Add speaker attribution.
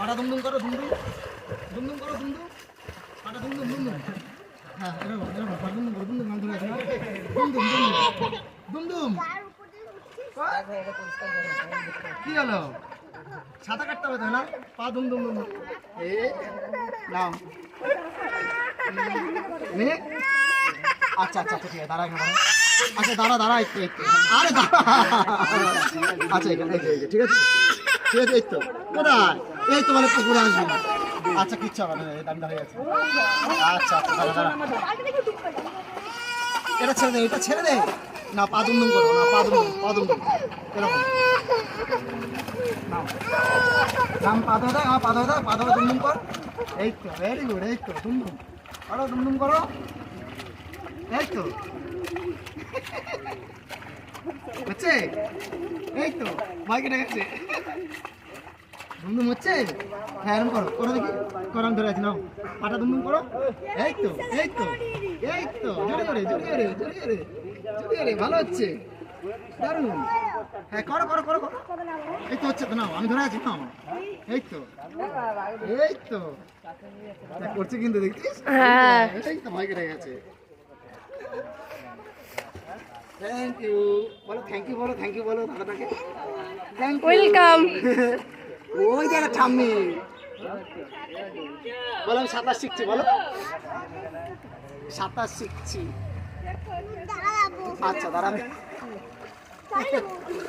Speaker 1: পাটা দুমদুম করো, দুমদুম দুমদুম করো, দুমদুম পাটা দুমদুম দুমদুম। হ্যাঁ এরকম এরকম পাটা দুমদুম করো, দুমদুম গান ধরে আছে না, দুমদুম দুমদুম দুমদুম। কি হলো? ছাতা কাটতে হবে তো না? পা দুমদুম দুমদুম। এ নাও নে। আচ্ছা আচ্ছা আচ্ছা ঠিক আছে, দাঁড়া এখানে দাঁড়া। আচ্ছা দাঁড়া দাঁড়া একটু একটু, আরে দাঁড়া। আচ্ছা এখানে এই যে, ঠিক আছে ঠিক আছে। এই তো কোথায়? এই তো মানে পুকুরে আসবি না। আচ্ছা কিচ্ছু হবে না, আমি দাঁড়িয়ে আছি। আচ্ছা আচ্ছা দাঁড়া দাঁড়া, এটা ছেড়ে দে, এটা ছেড়ে দে। না পা দুমদুম করো, না পা দুমদুম, পা দুমদুম এরকম। নাও নাম পা ধরে দাও, পা ধরে দাও, পা ধরে দুমদুম কর। এই তো ভেরি গুড, এই তো দুমদুম করো, দুমদুম করো। এই তো হচ্ছে, এই তো মাইকে গেছে। দুমদুম হচ্ছে। হ্যাঁ এরকম করো, করো দেখি, করো আমি ধরে আছি। নাও পাটা দুমদুম করো। এই তো এই তো এই তো, জোরে জোরে জোরে জোরে জোরে জোরে জোরে জোরে, ভালো হচ্ছে, দারুণ। হ্যাঁ করো করো করো করো। এই তো হচ্ছে তো, নাও আমি ধরে আছি, নাও। এই তো এই তো করছে কিন্তু, দেখছিস? এই তো ভয় কেটে গেছে। থ্যাংক ইউ বলো, থ্যাংক ইউ বলো, থ্যাংক ইউ বলো দাদাটাকে, থ্যাংক ইউ,
Speaker 2: ওয়েলকাম।
Speaker 1: ওই জায়গা ঠাম্মি বলো আমি সাঁতার শিখছি, বলো সাঁতার শিখছি। আচ্ছা দাঁড়াবে।